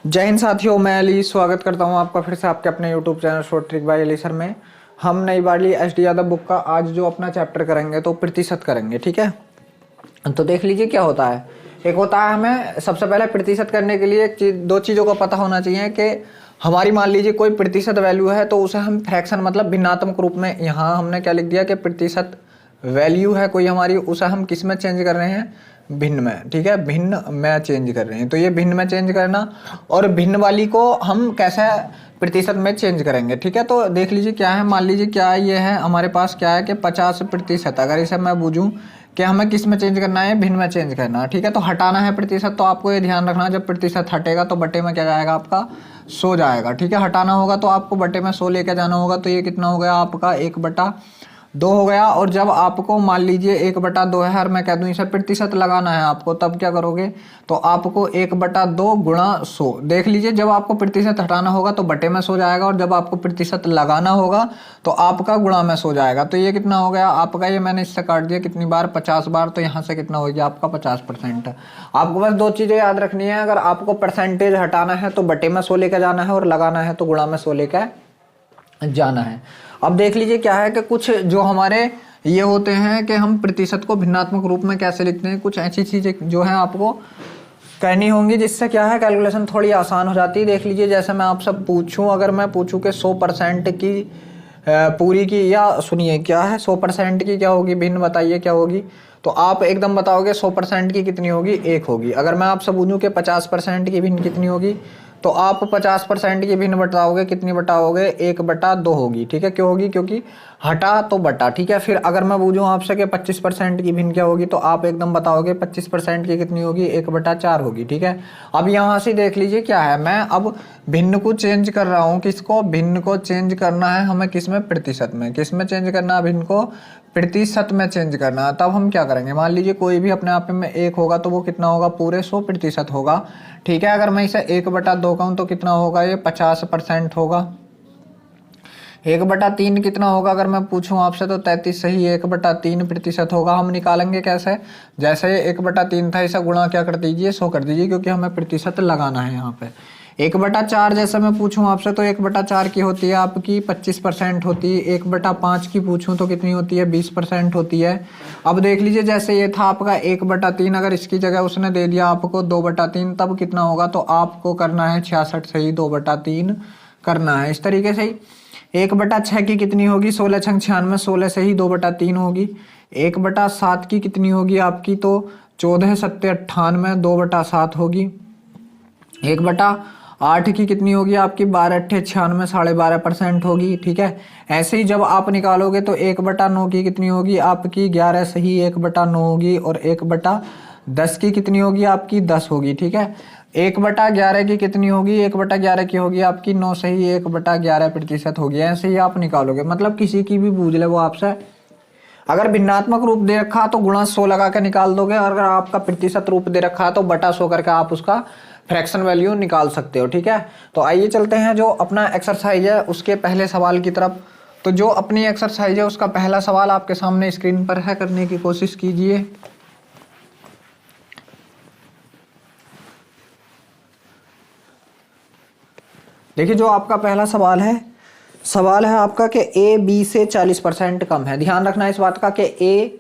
जय हिंद साथियों, मैं अली स्वागत करता हूं आपका फिर से आपके अपने YouTube channel short trick bye Ali sir में। हम नई वाली एच.डी. यादव बुक का आज जो अपना चैप्टर करेंगे तो प्रतिशत करेंगे, ठीक है। तो देख लीजिए क्या होता है। एक होता है हमें सबसे पहले प्रतिशत करने के लिए दो चीज़ों का पता होना चाहिए कि हमारी मान लीजिए कोई प्रतिशत वैल्यू है तो उसे हम फ्रैक्शन मतलब भिन्नात्मक रूप में, यहाँ हमने क्या लिख दिया कि प्रतिशत वैल्यू है कोई हमारी, उसे हम किस में चेंज कर रहे हैं, भिन्न में, ठीक है, भिन्न में चेंज कर रहे हैं। तो ये भिन्न में चेंज करना और भिन्न वाली को हम कैसे प्रतिशत में चेंज करेंगे, ठीक है। तो देख लीजिए क्या है, मान लीजिए क्या ये है हमारे पास, क्या है कि 50%। अगर इसे मैं बूझूं कि हमें किस में चेंज करना है, भिन्न में चेंज करना है, ठीक है। तो हटाना है प्रतिशत, तो आपको ये ध्यान रखना जब प्रतिशत हटेगा तो बटे में क्या जाएगा, आपका 100 जाएगा, ठीक है। हटाना होगा तो आपको बटे में 100 लेके जाना होगा, तो ये कितना हो गया आपका 1/2 हो गया। और जब आपको मान लीजिए 1/2 है और मैं कह दूं इसे प्रतिशत लगाना है आपको, तब क्या करोगे, तो आपको 1/2 गुणा 100। देख लीजिए जब आपको प्रतिशत हटाना होगा तो बटे में 100 जाएगा, और जब आपको प्रतिशत लगाना होगा तो आपका गुणा में 100 जाएगा। तो ये कितना हो गया आपका, ये मैंने इससे काट दिया कितनी बार, 50 बार। तो यहाँ से कितना हो गया आपका 50%। आपको बस दो चीज़ें याद रखनी है, अगर आपको परसेंटेज हटाना है तो बटे में 100 लेकर जाना है, और लगाना है तो गुणा में 100 लेकर जाना है। अब देख लीजिए क्या है कि कुछ जो हमारे ये होते हैं कि हम प्रतिशत को भिन्नात्मक रूप में कैसे लिखते हैं, कुछ ऐसी चीजें जो है आपको कहनी होंगी जिससे क्या है कैलकुलेशन थोड़ी आसान हो जाती है। देख लीजिए जैसे मैं आपसे पूछूं, अगर मैं पूछूं कि 100% की पूरी की, या सुनिए क्या है 100% की क्या होगी भिन्न, बताइए क्या होगी। तो आप एकदम बताओगे 100% की कितनी होगी, 1 होगी। अगर मैं आपसे पूछूं कि 50% की भिन्न कितनी होगी, तो आप 50% की भिन्न बताओगे, कितनी बताओगे, 1/2 होगी, ठीक है। क्यों होगी, क्योंकि हटा तो बटा, ठीक है। फिर अगर मैं पूछूं आपसे कि 25% की भिन्न क्या होगी, तो आप एकदम बताओगे 25% की कितनी होगी, 1/4 होगी, ठीक है। अब यहाँ से देख लीजिए क्या है, मैं अब भिन्न को चेंज कर रहा हूँ, किसको, भिन्न को चेंज करना है हमें किस में, प्रतिशत में। किस में चेंज करना है, भिन्न को प्रतिशत में चेंज करना है। तब हम क्या करेंगे, मान लीजिए कोई भी अपने आप में 1 होगा तो वो कितना होगा, पूरे 100% होगा, ठीक है। अगर मैं इसे 1/2 कहूँ तो कितना होगा, ये 50% होगा। 1/3 कितना होगा अगर मैं पूछूं आपसे, तो 33 सही, 1/3% होगा। हम निकालेंगे कैसे, जैसे 1/3 था, इसे गुणा क्या कर दीजिए, 100 कर दीजिए, क्योंकि हमें प्रतिशत लगाना है यहाँ पे। 1/4 जैसे मैं पूछूं आपसे तो 1/4 की होती है आपकी 25% होती है। 1/5 की पूछूं तो कितनी होती है, 20% होती है। अब देख लीजिए जैसे ये था आपका 1/3, अगर इसकी जगह उसने दे दिया आपको 2/3, तब कितना होगा, तो आपको करना है 66 सही, 2/3 करना है। इस तरीके से ही 1/6 की कितनी होगी, 16 छंग 96, 16 सही, 2/3 होगी। 1/7 की कितनी होगी आपकी, तो 14 सत्ते 98, 2/7 होगी। 1/8 की कितनी होगी आपकी, 12 अट्ठे 96, 12.5% होगी, ठीक है। ऐसे ही जब आप निकालोगे तो 1/9 की कितनी होगी आपकी, 11 सही, 1/9 होगी। और 1/10 की कितनी होगी आपकी, 10 होगी, ठीक है। 1/11 की कितनी होगी, 1/11 की होगी आपकी 9 सही, 1/11% होगी। ऐसे ही आप निकालोगे, मतलब किसी की भी पूछ ले वो आपसे, अगर भिन्नात्मक रूप दे रखा तो गुणा 100 लगा के निकाल दोगे, और अगर आपका प्रतिशत रूप दे रखा है तो बटा 100 करके आप उसका फ्रैक्शन वैल्यू निकाल सकते हो, ठीक है। तो आइए चलते हैं जो अपना एक्सरसाइज है उसके पहले सवाल की तरफ। तो जो अपनी एक्सरसाइज है उसका पहला सवाल आपके सामने स्क्रीन पर है, करने की कोशिश कीजिए। देखिए जो आपका पहला सवाल है आपका कि ए बी से 40% कम है। ध्यान रखना इस बात का कि ए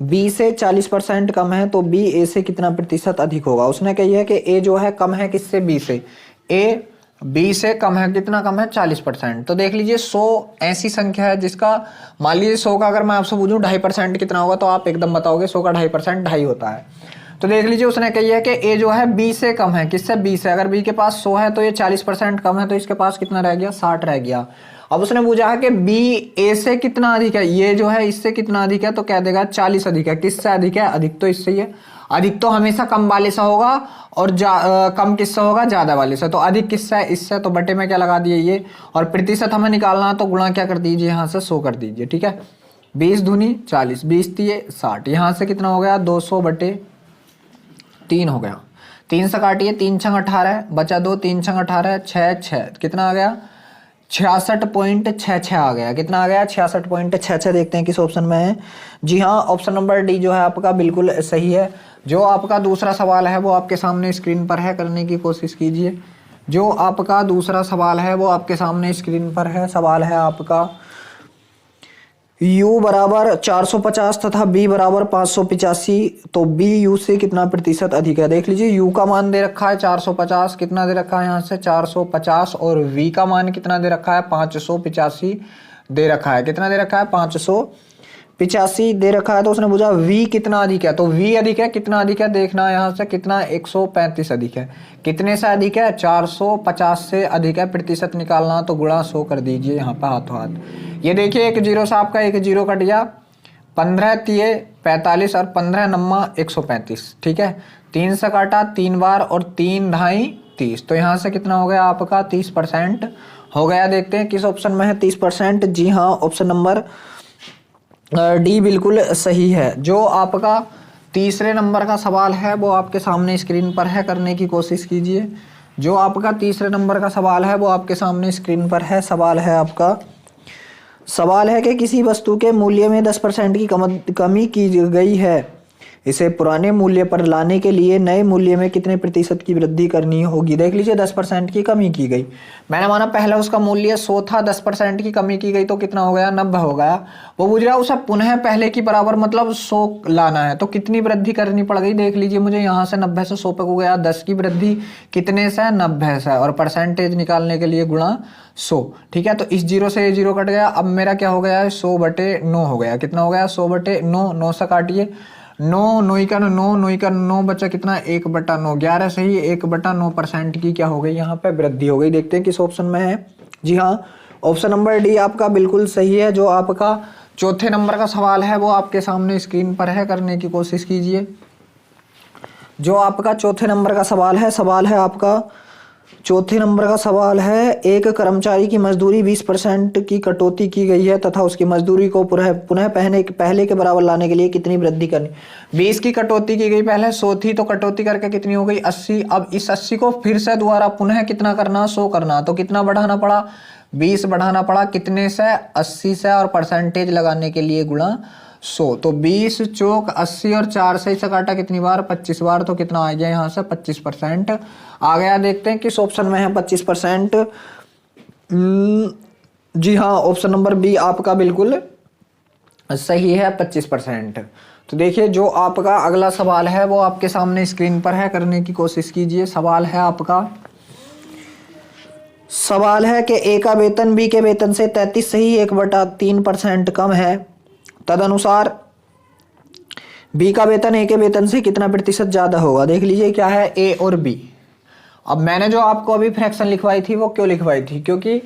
बी से 40% कम है तो बी ए से कितना प्रतिशत अधिक होगा। उसने कही है कि ए जो है कम है किससे, बी से। ए बी से कम है, कितना कम है, 40%। तो देख लीजिए 100 ऐसी संख्या है जिसका, मान लीजिए 100 का अगर मैं आपसे पूछूं 2.5% कितना होगा, तो आप एकदम बताओगे 100 का 2.5% 2.5 होता है। तो देख लीजिए उसने कही है कि ए जो है बी से कम है, किससे, बी से। अगर बी के पास 100 है तो ये 40% कम है, तो इसके पास कितना रह गया, 60 रह गया। अब उसने पूछा है कि बी ए से कितना अधिक है, ये जो है इससे कितना अधिक है, तो कह देगा 40 अधिक है। किससे अधिक है, अधिक तो इससे ही है। अधिक तो हमेशा कम वाले से होगा, और कम किससे होगा, ज्यादा वाले से। तो अधिक किससे है, इससे। तो बटे में क्या लगा दिए ये, और प्रतिशत हमें निकालना है तो गुणा क्या कर दीजिए, यहाँ से 100 कर दीजिए, ठीक है। 20 दूनी 40, 20 तिये 60, यहाँ से कितना हो गया, 200/3 हो गया। 3 से काटिए, 3 छंग 18 बचा 2, 3 छंग 18, 6 कितना आ गया, 66.66 आ गया। कितना आ गया, 66.66। देखते हैं किस ऑप्शन में है। जी हाँ, ऑप्शन नंबर डी जो है आपका बिल्कुल सही है। जो आपका दूसरा सवाल है वो आपके सामने स्क्रीन पर है, करने की कोशिश कीजिए। जो आपका दूसरा सवाल है वो आपके सामने स्क्रीन पर है। सवाल है आपका u बराबर 450 तथा b बराबर 585, तो b u से कितना प्रतिशत अधिक है। देख लीजिए u का मान दे रखा है 450, कितना दे रखा है यहाँ से 450, और v का मान कितना दे रखा है 585 दे रखा है। कितना दे रखा है 585 दे रखा है। तो उसने पूछा v कितना अधिक है, तो v अधिक है, कितना अधिक है देखना है यहाँ से, कितना 135 अधिक है। कितने से अधिक है 450 से अधिक है। प्रतिशत निकालना तो गुणा 100 कर दीजिए यहाँ पे हाथों हाथ। ये देखिए एक जीरो से आपका एक जीरो कट गया, 15 तिये 45 और 15 नम्मा 135, ठीक है। 3 से काटा 3 बार और 3 ढाई 30, तो यहाँ से कितना हो गया आपका 30% हो गया। देखते हैं किस ऑप्शन में है 30%। जी हाँ, ऑप्शन नंबर डी बिल्कुल सही है। जो आपका तीसरे नंबर का सवाल है वो आपके सामने स्क्रीन पर है, करने की कोशिश कीजिए। जो आपका तीसरे नंबर का सवाल है वो आपके सामने स्क्रीन पर है। सवाल है आपका, सवाल है कि किसी वस्तु के मूल्य में 10% की कमी की गई है, इसे पुराने मूल्य पर लाने के लिए नए मूल्य में कितने प्रतिशत की वृद्धि करनी होगी। देख लीजिए 10% की कमी की गई, मैंने माना पहले उसका मूल्य 100 था, 10% की कमी की गई तो कितना हो गया 90 हो गया। वो पूछ रहा उसे पुनः पहले की बराबर मतलब 100 लाना है, तो कितनी वृद्धि करनी पड़ गई। देख लीजिए मुझे यहाँ से 90 से 100 पे हो गया 10 की वृद्धि, कितने से 90 से, और परसेंटेज निकालने के लिए गुणा 100, ठीक है। तो इस जीरो से ये जीरो कट गया, अब मेरा क्या हो गया है 100/9 हो गया। कितना हो गया 100/9, 9 से काटिए 9, 9 का 9, 9 का 9 बचा कितना 1/9, 11 से ही 1/9% की क्या हो गई यहाँ पे वृद्धि हो गई। देखते हैं किस ऑप्शन में है। जी हाँ, ऑप्शन नंबर डी आपका बिल्कुल सही है। जो आपका चौथे नंबर का सवाल है वो आपके सामने स्क्रीन पर है, करने की कोशिश कीजिए। जो आपका चौथे नंबर का सवाल है आपका चौथे नंबर का सवाल है, एक कर्मचारी की मजदूरी 20% की कटौती की गई है तथा उसकी मजदूरी को पुनः पहले के बराबर लाने के लिए कितनी वृद्धि करनी। 20 की कटौती की गई, पहले 100 थी तो कटौती करके कितनी हो गई 80। अब इस 80 को फिर से दोबारा पुनः कितना करना 100 करना, तो कितना बढ़ाना पड़ा 20 बढ़ाना पड़ा, कितने से 80 से, और परसेंटेज लगाने के लिए गुणा 100। तो 20 चौक 80 और 4 से इसे काटा कितनी बार 25 बार, तो कितना आ गया यहाँ से 25% आ गया। देखते हैं किस ऑप्शन में है 25%। जी हाँ, ऑप्शन नंबर बी आपका बिल्कुल सही है 25%। तो देखिए जो आपका अगला सवाल है वो आपके सामने स्क्रीन पर है, करने की कोशिश कीजिए। सवाल है आपका, सवाल है कि ए का वेतन बी के वेतन से 33 सही 1/3% कम है, तदनुसार बी का वेतन ए के वेतन से कितना प्रतिशत ज्यादा होगा। देख लीजिए क्या है ए और बी। अब मैंने जो आपको अभी फ्रैक्शन लिखवाई थी वो क्यों लिखवाई थी, क्योंकि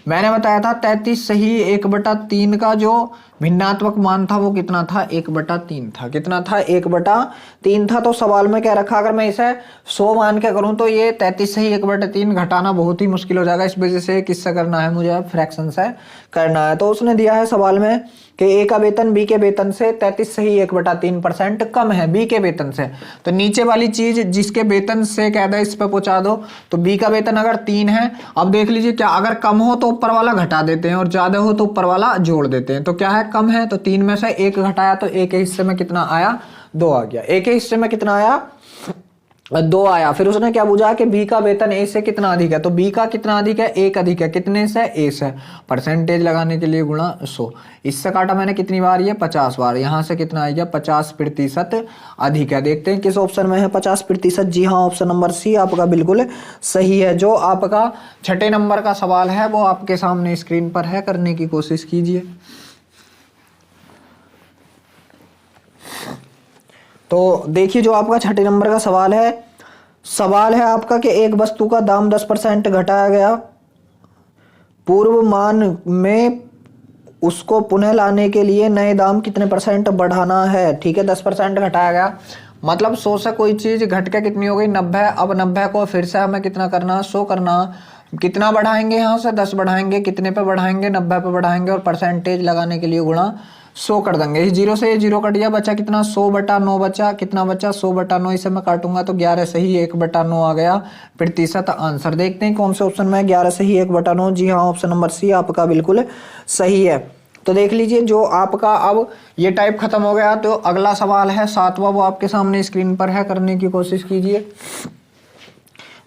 मैंने बताया था 33 सही 1/3 का जो भिन्नात्मक मान था वो कितना था 1/3 था। कितना था 1/3 था। तो सवाल में क्या रखा, अगर मैं इसे 100 मान के करूं तो ये 33 सही 1/3 घटाना बहुत ही मुश्किल हो जाएगा। इस वजह से किससे करना है, मुझे फ्रैक्शन से करना है। तो उसने दिया है सवाल में कि ए का वेतन बी के वेतन से 33 सही 1/3% कम है बी के वेतन से। तो नीचे वाली चीज जिसके वेतन से कह दे इस पे पहुंचा दो। तो बी का वेतन अगर 3 है, अब देख लीजिए क्या, अगर कम हो तो ऊपर वाला घटा देते हैं और ज्यादा हो तो ऊपर वाला जोड़ देते हैं। तो क्या है कम है, तो 3 में से 1 घटाया तो ए के हिस्से में कितना आया 2 आ गया। ए के हिस्से में कितना आया 2 आया। फिर उसने क्या पूछा कि बी का वेतन ए से कितना अधिक है, तो बी का कितना अधिक है 1 अधिक है, कितने से ए से, परसेंटेज लगाने के लिए गुणा 100। इससे काटा मैंने कितनी बार, ये 50 बार, यहाँ से कितना आएगा 50% अधिक है। देखते हैं किस ऑप्शन में है 50%। जी हाँ, ऑप्शन नंबर सी आपका बिल्कुल सही है। जो आपका छठे नंबर का सवाल है वो आपके सामने स्क्रीन पर है, करने की कोशिश कीजिए। तो देखिए जो आपका छठे नंबर का सवाल है आपका कि एक वस्तु का दाम 10% घटाया गया, पूर्व मान में उसको पुनः लाने के लिए नए दाम कितने % बढ़ाना है। ठीक है, 10% घटाया गया, मतलब 100 से कोई चीज घट के कितनी हो गई 90। अब 90 को फिर से हमें कितना करना 100 करना। कितना बढ़ाएंगे, यहाँ से 10 बढ़ाएंगे, कितने पे बढ़ाएंगे 90 पे बढ़ाएंगे, और परसेंटेज लगाने के लिए गुणा 100 कर देंगे। इस जीरो से ये जीरो कट गया, बचा कितना 100/9 बचा, कितना बचा 100/9। इसे मैं काटूंगा तो 11 सही 1/9 आ गया प्रतिशत आंसर। देखते हैं कौन से ऑप्शन में 11 सही 1/9। जी हाँ, ऑप्शन नंबर सी आपका बिल्कुल सही है। तो देख लीजिए जो आपका अब ये टाइप खत्म हो गया, तो अगला सवाल है 7वां, वो आपके सामने स्क्रीन पर है, करने की कोशिश कीजिए।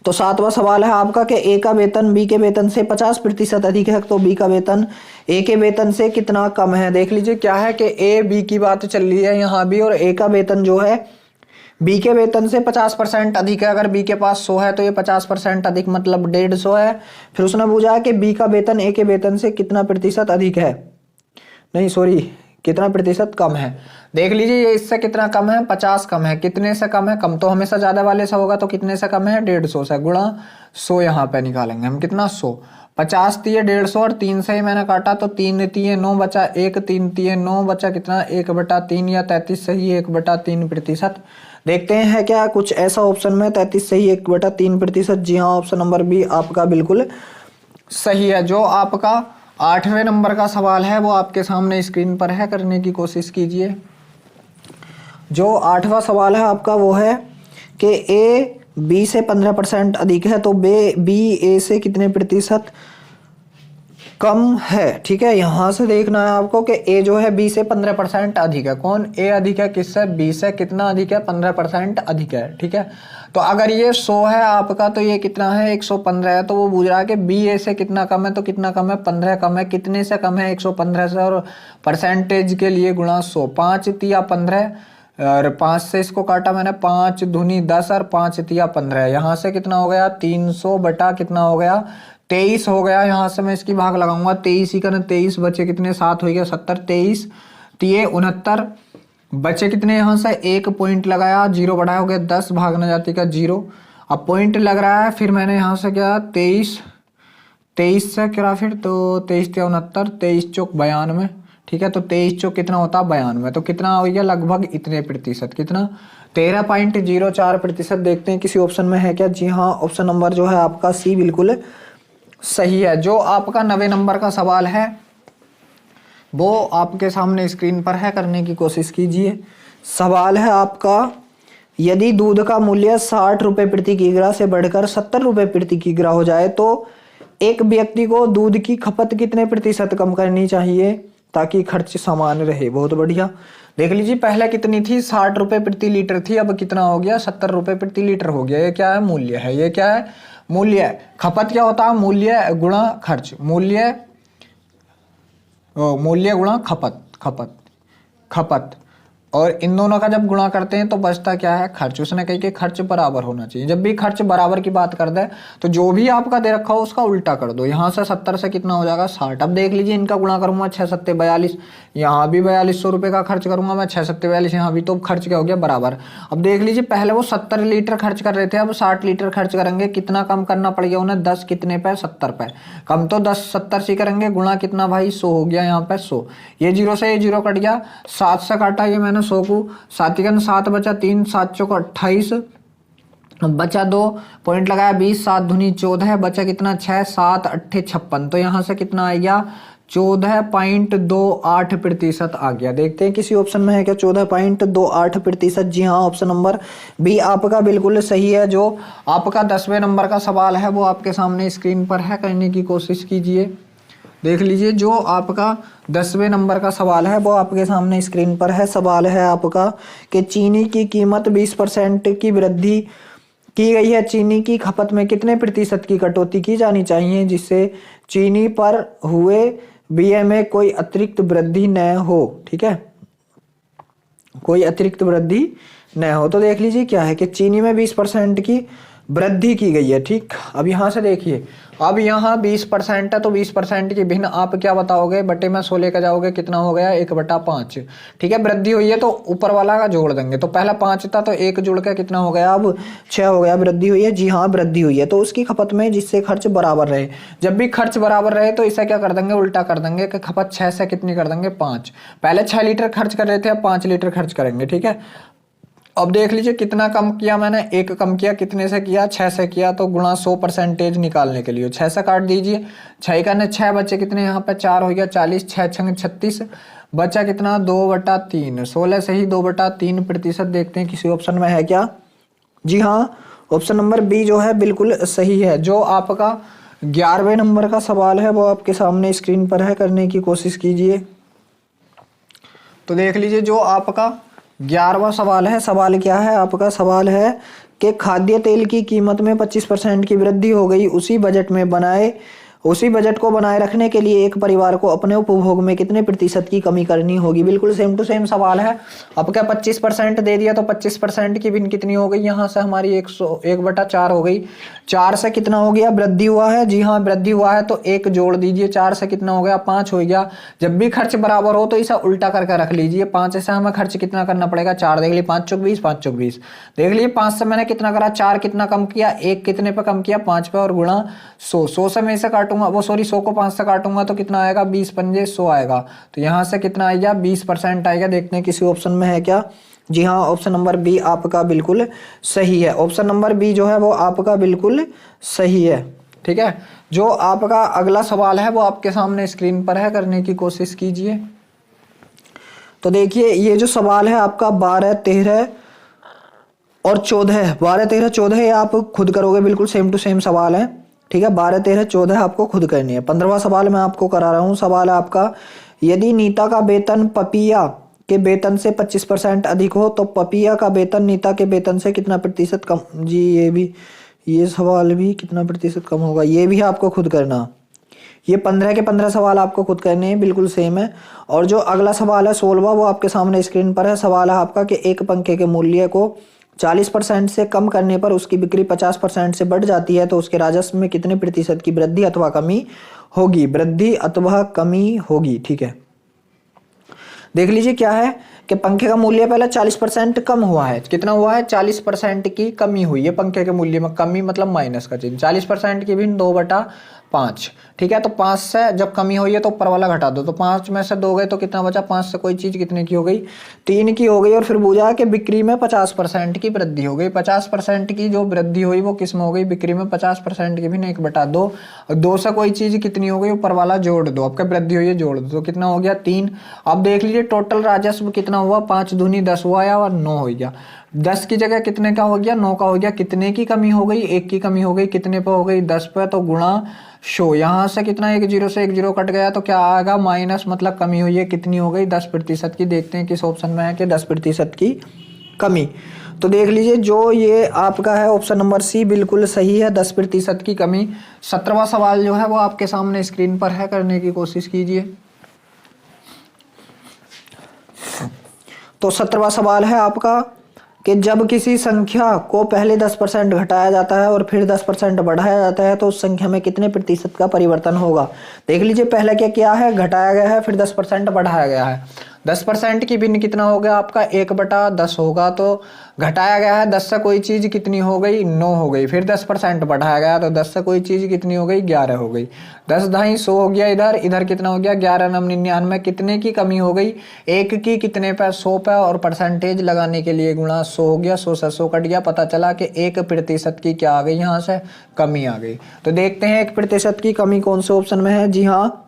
तो 7वां सवाल है आपका कि ए का वेतन बी के वेतन से 50% अधिक है, तो बी का वेतन ए के वेतन से कितना कम है। देख लीजिए क्या है कि ए बी की बात चल रही है यहाँ भी, और ए का वेतन जो है बी के वेतन से 50% अधिक है। अगर बी के पास 100 है तो ये 50% अधिक मतलब 150 है। फिर उसने पूछा है कि बी का वेतन ए के वेतन से कितना प्रतिशत अधिक है, नहीं सॉरी कितना प्रतिशत कम है। देख लीजिए ये इससे कितना कम है, 50 कम है। कितने से कम है, कम तो हमेशा ज्यादा वाले से होगा, तो कितने से कम है 150 से, गुणा 100 यहाँ पे निकालेंगे हम, कितना 100, 50 दिए 150 और 3 से ही मैंने काटा तो 3 दिए 9 बचा 1, 3 दिए 9 बचा कितना 1/3 या 33 सही 1/3%। देखते हैं क्या कुछ ऐसा ऑप्शन में 33 सही 1/3%। जी हाँ, ऑप्शन नंबर बी आपका बिल्कुल सही है। जो आपका 8वें नंबर का सवाल है वो आपके सामने स्क्रीन पर है, करने की कोशिश कीजिए। जो 8वां सवाल है आपका वो है कि ए बी से 15% अधिक है, तो बी ए से कितने प्रतिशत कम है। ठीक है, यहां से देखना है आपको कि ए जो है बी से 15% अधिक है। कौन, ए अधिक है किससे, बी से। कितना अधिक है, 15% अधिक है। ठीक है, तो अगर ये 100 है आपका तो ये कितना है 115 है। तो वो पूछ रहा है कि बी ए से कितना कम है, तो कितना कम है 15 कम है। कितने से कम है 115 से, और परसेंटेज के लिए गुणा 100, 5 तिया 15 और 5 से इसको काटा मैंने, 5 दूनी 10 और 5 तिया 15। यहाँ से कितना हो गया 300 बटा कितना हो गया 23 हो गया। यहाँ से मैं इसकी भाग लगाऊंगा 23 ही करना, 23 बचे कितने 7 हो गया 70, 23 तिये 69 बचे कितने, यहाँ से 1 पॉइंट लगाया, 0 बढ़ाया हो गया 10, भागना जाती का 0। अब पॉइंट लग रहा है, फिर मैंने यहाँ से क्या 23 से क्या, फिर तो 23 तिया 69, 23 चौक 92। ठीक है, तो 23 चौक कितना होता है 92, तो कितना हो गया लगभग इतने प्रतिशत, कितना 13.04%। देखते हैं किसी ऑप्शन में है क्या। जी हाँ, ऑप्शन नंबर जो है आपका सी बिल्कुल सही है। जो आपका 9वें नंबर का सवाल है वो आपके सामने स्क्रीन पर है, करने की कोशिश कीजिए। सवाल है आपका, यदि दूध का मूल्य 60 रुपए प्रति किग्रा से बढ़कर 70 रुपए प्रति किग्रा हो जाए तो एक व्यक्ति को दूध की खपत कितने प्रतिशत कम करनी चाहिए ताकि खर्च समान रहे। बहुत बढ़िया, देख लीजिए पहले कितनी थी 60 रुपए प्रति लीटर थी, अब कितना हो गया 70 रुपए प्रति लीटर हो गया। ये क्या है, मूल्य है। ये क्या है, मूल्य है। खपत क्या होता है, मूल्य गुणा खर्च, मूल्य गुणा खपत। और इन दोनों का जब गुणा करते हैं तो बचता क्या है, खर्च। उसने कही कि खर्च बराबर होना चाहिए। जब भी खर्च बराबर की बात कर दे तो जो भी आपका दे रखा हो उसका उल्टा कर दो। यहाँ से 70 से कितना हो जाएगा 60। अब देख लीजिए इनका गुणा करूंगा 6 7 42, यहाँ भी 4200 रुपए का खर्च करूंगा मैं, 6 7 42, यहाँ भी तो खर्च क्या हो गया बराबर। अब देख लीजिए पहले वो 70 लीटर खर्च कर रहे थे, अब 60 लीटर खर्च करेंगे। कितना कम करना पड़ गया उन्हें, 10 कितने पे 70 पे, कम तो 10 70 से करेंगे, गुणा कितना भाई 100 हो गया यहाँ पे 100। ये 0 से ये 0 कट गया, 7 से काटा ये मैंने 100 को, 7 बचा 3, 7 चौक 28 बचा 2 पॉइंट लगाया 20, 7 दूनी 14 बचा कितना 6, 7 8 56। तो यहाँ से कितना आ गया 14.28% आ गया। देखते हैं किसी ऑप्शन में है क्या 14.28%। जी हाँ, ऑप्शन नंबर बी आपका बिल्कुल सही है। जो आपका 10वें नंबर का सवाल है वो आपके सामने स्क्रीन पर है, करने की कोशिश कीजिए। देख लीजिए जो आपका 10वें नंबर का सवाल है वो आपके सामने स्क्रीन पर है। सवाल है आपका कि चीनी की कीमत 20% की वृद्धि की गई है, चीनी की खपत में कितने प्रतिशत की कटौती की जानी चाहिए जिससे चीनी पर हुए व्यय में कोई अतिरिक्त वृद्धि न हो। ठीक है, कोई अतिरिक्त वृद्धि न हो। तो देख लीजिए क्या है कि चीनी में 20% की वृद्धि की गई है। ठीक, अब यहाँ से देखिए, अब यहाँ 20% है तो 20% की भिन्न आप क्या बताओगे, बटे में 100 लेकर जाओगे, कितना हो गया 1/5। ठीक है, वृद्धि हुई है तो ऊपर वाला का जोड़ देंगे, तो पहला 5 था तो 1 जुड़ के कितना हो गया अब 6 हो गया। वृद्धि हुई है, जी हाँ वृद्धि हुई है। तो उसकी खपत में जिससे खर्च बराबर रहे, जब भी खर्च बराबर रहे तो इसे क्या कर देंगे, उल्टा कर देंगे कि खपत 6 से कितनी कर देंगे 5। पहले 6 लीटर खर्च कर रहे थे, अब 5 लीटर खर्च करेंगे। ठीक है, अब देख लीजिए कितना कम किया मैंने, 1 कम किया, कितने से किया 6 से किया, तो गुणा 100% निकालने के लिए 6 से काट दीजिए, 6 करने 6 बचे कितने यहाँ पे 4 हो गया 40, 6 छंग 36 बचा कितना 2/3, 16 से ही 2/3%। देखते हैं किसी ऑप्शन में है क्या। जी हाँ, ऑप्शन नंबर बी जो है बिल्कुल सही है। जो आपका 11वें नंबर का सवाल है वो आपके सामने स्क्रीन पर है, करने की कोशिश कीजिए। तो देख लीजिए जो आपका 11वां सवाल है, सवाल क्या है आपका, सवाल है कि खाद्य तेल की कीमत में 25% की वृद्धि हो गई, उसी बजट को बनाए रखने के लिए एक परिवार को अपने उपभोग में कितने प्रतिशत की कमी करनी होगी। बिल्कुल सेम टू सेम सवाल है। अब क्या 25% दे दिया तो 25% की भिन्न कितनी हो गई, यहाँ से हमारी 1/4 हो गई। 4 से कितना हो गया, वृद्धि हुआ है। जी हाँ, वृद्धि हुआ है तो 1 जोड़ दीजिए, 4 से कितना हो गया, 5 हो गया। जब भी खर्च बराबर हो तो इसे उल्टा करके रख लीजिए। 5 से हमें खर्च कितना करना पड़ेगा, 4। देख लीजिए 5 चौक 20, 5 चौक 20। देख लीजिए 5 से मैंने कितना करा, 4 कितना कम किया, 1 कितने पे कम किया, 5 पे, और गुणा 100 से मैं इसे काटूंगा, वो सॉरी 100 को 5 से काटूंगा तो कितना आएगा, 20 पंजे 100 आएगा। तो यहाँ से कितना आएगा, 20% आएगा। देखते हैं किसी ऑप्शन में है क्या। जी हाँ, ऑप्शन नंबर बी आपका बिल्कुल सही है। ऑप्शन नंबर बी जो है वो आपका बिल्कुल सही है। ठीक है, जो आपका अगला सवाल है वो आपके सामने स्क्रीन पर है, करने की कोशिश कीजिए। तो देखिए ये जो सवाल है आपका 12, 13 और 14, 12, 13, 14 ये आप खुद करोगे, बिल्कुल सेम टू सेम सवाल है। ठीक है, 12, 13, 14 आपको खुद करनी है। 15वां सवाल मैं आपको करा रहा हूँ। सवाल है आपका, यदि नीता का वेतन पपिया के वेतन से 25% अधिक हो तो पपिया का वेतन नीता के वेतन से कितना प्रतिशत कम। जी ये सवाल भी कितना प्रतिशत कम होगा, ये भी आपको खुद करना। ये 15 के 15 सवाल आपको खुद करने हैं, बिल्कुल सेम है। और जो अगला सवाल है 16वां वो आपके सामने स्क्रीन पर है। सवाल है आपका कि एक पंखे के मूल्य को 40% से कम करने पर उसकी बिक्री 50% से बढ़ जाती है तो उसके राजस्व में कितने प्रतिशत की वृद्धि अथवा कमी होगी, वृद्धि अथवा कमी होगी। ठीक है, देख लीजिए क्या है कि पंखे का मूल्य पहले 40% कम हुआ है। कितना हुआ है, 40% की कमी हुई है पंखे के मूल्य में। कमी मतलब माइनस का चिन्ह। 40% की भिन्न 2/5। ठीक है, तो 5 से जब कमी हुई है तो ऊपर वाला घटा दो, तो 5 में से 2 गए तो कितना बचा, 5 से कोई चीज कितने की हो गई, 3 की हो गई। और फिर पूछा कि बिक्री में 50% की वृद्धि हो गई। 50% की जो वृद्धि हुई वो किस में हो गई, बिक्री में। 50% की भिन्न 1/2, 2 से कोई चीज कितनी हो गई, ऊपर वाला जोड़ दो, आपका वृद्धि हुई है जोड़ दो, तो कितना हो गया, 3। अब देख लीजिए टोटल राजस्व कितना हुआ, 5 दूनी 10 हुआ या और 9 हो गया। 10 की जगह कितने का हो गया, 9 का हो गया। कितने की कमी हो गई, 1 की कमी हो गई। कितने पे हो गई, 10 पे, तो गुणा 100। यहाँ से कितना, 1 0 से 1 0 कट गया तो क्या आएगा, माइनस, मतलब कमी हुई है। कितनी हो गई, 10% की। देखते हैं किस ऑप्शन में है कि 10% की कमी। तो देख लीजिए जो ये आपका है ऑप्शन नंबर सी बिल्कुल सही है, 10% की कमी। 17वां सवाल जो है वो आपके सामने स्क्रीन पर है, करने की कोशिश कीजिए। तो 17वां सवाल है आपका कि जब किसी संख्या को पहले 10% घटाया जाता है और फिर 10% बढ़ाया जाता है तो उस संख्या में कितने प्रतिशत का परिवर्तन होगा। देख लीजिए पहले क्या किया है, घटाया गया है, फिर 10% बढ़ाया गया है। 10% की भिन्न कितना हो गया आपका, 1/10 होगा। तो घटाया गया है, 10 से कोई चीज कितनी हो गई, 9 हो गई। फिर 10% बढ़ाया गया तो 10 से कोई चीज कितनी हो गई, 11 हो गई। 10 ढाई 100 हो गया, इधर कितना हो गया, 11 9 99। कितने की कमी हो गई, 1 की कितने पे, 100 पे, और परसेंटेज लगाने के लिए गुणा 100 हो गया। 100 से 100 कट गया, पता चला कि 1% की क्या आ गई, यहाँ से कमी आ गई। तो देखते हैं 1% की कमी कौन से ऑप्शन में है। जी हाँ,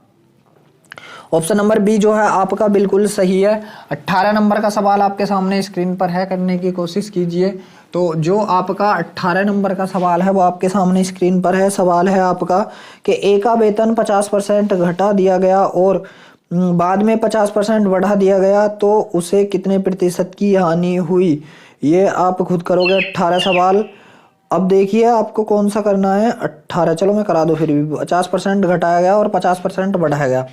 ऑप्शन नंबर बी जो है आपका बिल्कुल सही है। 18 नंबर का सवाल आपके सामने स्क्रीन पर है, करने की कोशिश कीजिए। तो जो आपका 18 नंबर का सवाल है वो आपके सामने स्क्रीन पर है। सवाल है आपका कि ए का वेतन 50% घटा दिया गया और बाद में 50% बढ़ा दिया गया तो उसे कितने प्रतिशत की हानि हुई। ये आप खुद करोगे 18 सवाल। अब देखिए आपको कौन सा करना है, 18। चलो मैं करा दो फिर भी। 50% घटाया गया और 50% बढ़ाया गया।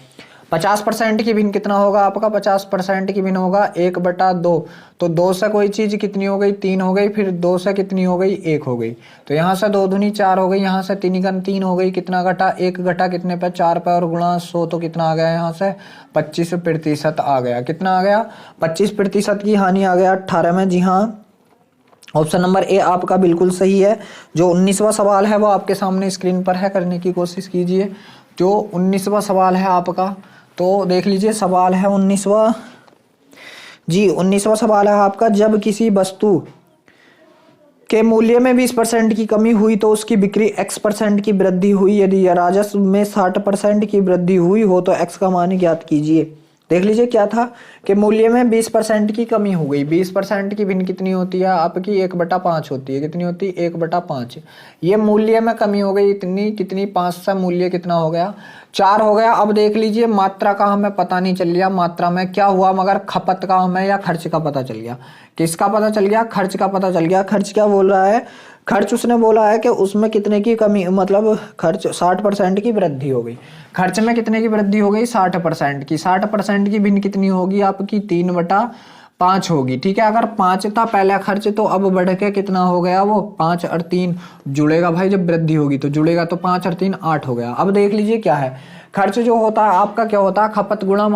50% की भिन्न कितना होगा आपका, 50% की भिन्न होगा 1/2। तो 2 से कोई चीज कितनी हो गई, 3 हो गई। फिर 2 से कितनी हो गई, 1 हो गई। तो यहाँ से 2 दूनी 4 हो गई, यहाँ से 3 का 3 हो गई। कितना घटा, 1 घटा कितने पे, 4 पे, और गुणा 100 तो कितना आ गया, यहाँ से 25% आ गया। कितना आ गया, 25% की हानि आ गया 18 में। जी हाँ, ऑप्शन नंबर ए आपका बिल्कुल सही है। जो 19वां सवाल है वो आपके सामने स्क्रीन पर है, करने की कोशिश कीजिए। जो 19वां सवाल है आपका, तो देख लीजिए सवाल है 19वां। जी 19वां सवाल है आपका, जब किसी वस्तु के मूल्य में 20% की कमी हुई तो उसकी बिक्री x% की वृद्धि हुई। यदि राजस्व में 60% की वृद्धि हुई हो तो x का मान ज्ञात कीजिए। देख लीजिए क्या था कि मूल्य में 20% की कमी हो गई। 20% की भिन्न कितनी होती है आपकी 1/5 होती है। कितनी होती है 1/5। ये मूल्य में कमी हो गई इतनी, कितनी 5 से मूल्य कितना हो गया 4 हो गया। अब देख लीजिए मात्रा का हमें पता नहीं चल गया मात्रा में क्या हुआ, मगर खपत का हमें या खर्च का पता चल गया। किसका पता चल गया, खर्च का पता चल गया। खर्च क्या बोल रहा है, खर्च उसने बोला है कि उसमें कितने की कमी, मतलब खर्च 60% की वृद्धि हो गई। खर्च में कितने की वृद्धि हो गई 60% की। 60% की भिन्न कितनी होगी आपकी 3/5 होगी। ठीक है, अगर 5 था पहला खर्च तो अब बढ़ के कितना हो गया वो 5 और 3 जुड़ेगा भाई, जब वृद्धि होगी तो जुड़ेगा, तो 5 और 3 8 हो गया। अब देख लीजिए क्या है, खर्च जो होता है आपका क्या होता है, खपत गुणा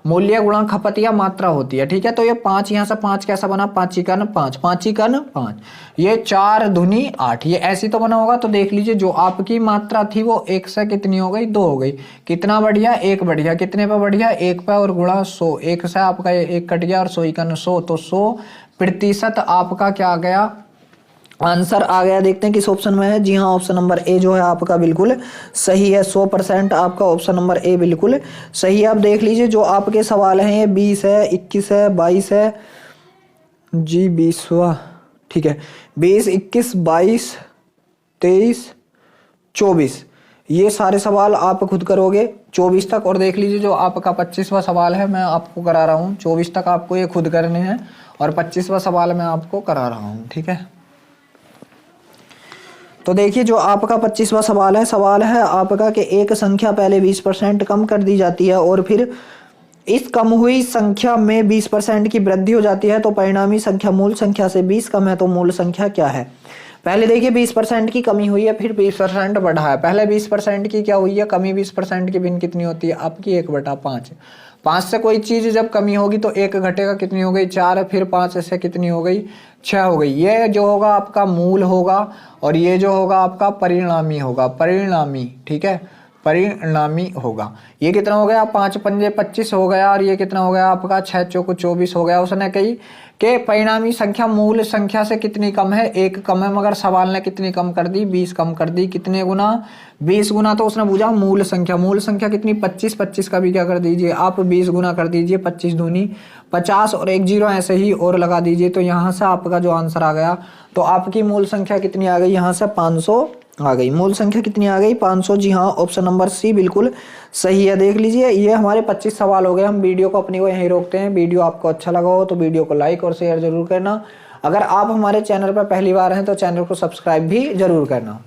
मूल्य गुणा खपत या मात्रा होती है। ठीक है, तो ये 5 यहाँ से 5 कैसा बना, 5 × 5, 5 × 5, ये 4 दूनी 8, ये ऐसी तो बना होगा। तो देख लीजिए जो आपकी मात्रा थी वो 1 से कितनी हो गई 2 हो गई। कितना बढ़िया 1 बढ़िया, कितने पे बढ़िया 1 पे, और गुणा 100, 1 से आपका 1 कट गया और 100 × 100, तो 100% आपका क्या आ गया, आंसर आ गया। देखते हैं किस ऑप्शन में है। जी हाँ, ऑप्शन नंबर ए जो है आपका बिल्कुल सही है। 100% आपका ऑप्शन नंबर ए बिल्कुल सही है। अब देख लीजिए जो आपके सवाल हैं, ये 20 है, 21 है, 22 है जी, 20वां, ठीक है, 20, 21, 22, 23, 24, ये सारे सवाल आप खुद करोगे 24 तक। और देख लीजिए जो आपका 25वां सवाल है मैं आपको करा रहा हूँ। 24 तक आपको ये खुद करने हैं और 25वां सवाल मैं आपको करा रहा हूँ। ठीक है, तो देखिए जो आपका 25वां सवाल है आपका कि एक संख्या पहले 20% कम कर दी जाती है और फिर इस कम हुई संख्या में 20% की वृद्धि हो जाती है, तो परिणामी संख्या मूल संख्या से 20 कम है, तो मूल संख्या क्या है। पहले देखिए 20% की कमी हुई है, फिर 20% बढ़ा है। पहले 20% की क्या हुई है कमी, 20% की भिन्न कितनी होती है आपकी 1/5। 5 से कोई चीज जब कमी होगी तो 1 घटेगा, कितनी हो गई 4, फिर 5 से कितनी हो गई 6 हो गई। ये जो होगा आपका मूल होगा और ये जो होगा आपका परिणामी होगा, परिणामी। ठीक है, परिणामी होगा। ये कितना हो गया 5 पंजे 25 हो गया, और ये कितना हो गया आपका 6 चौको 24 हो गया। उसने कही कि परिणामी संख्या मूल संख्या से कितनी कम है, 1 कम है, मगर सवाल ने कितनी कम कर दी 20 कम कर दी। कितने गुना 20 गुना, तो उसने पूछा मूल संख्या कितनी 25, 25 का भी क्या कर दीजिए आप 20 गुना कर दीजिए, 25 दूनी 50 और 1 0 ऐसे ही और लगा दीजिए। तो यहाँ से आपका जो आंसर आ गया, तो आपकी मूल संख्या कितनी आ गई, यहाँ से 500 आ गई। मूल संख्या कितनी आ गई 500। जी हाँ, ऑप्शन नंबर सी बिल्कुल सही है। देख लीजिए ये हमारे 25 सवाल हो गए। हम वीडियो को अपनी को यहीं रोकते हैं। वीडियो आपको अच्छा लगा हो तो वीडियो को लाइक और शेयर जरूर करना। अगर आप हमारे चैनल पर पहली बार हैं तो चैनल को सब्सक्राइब भी जरूर करना।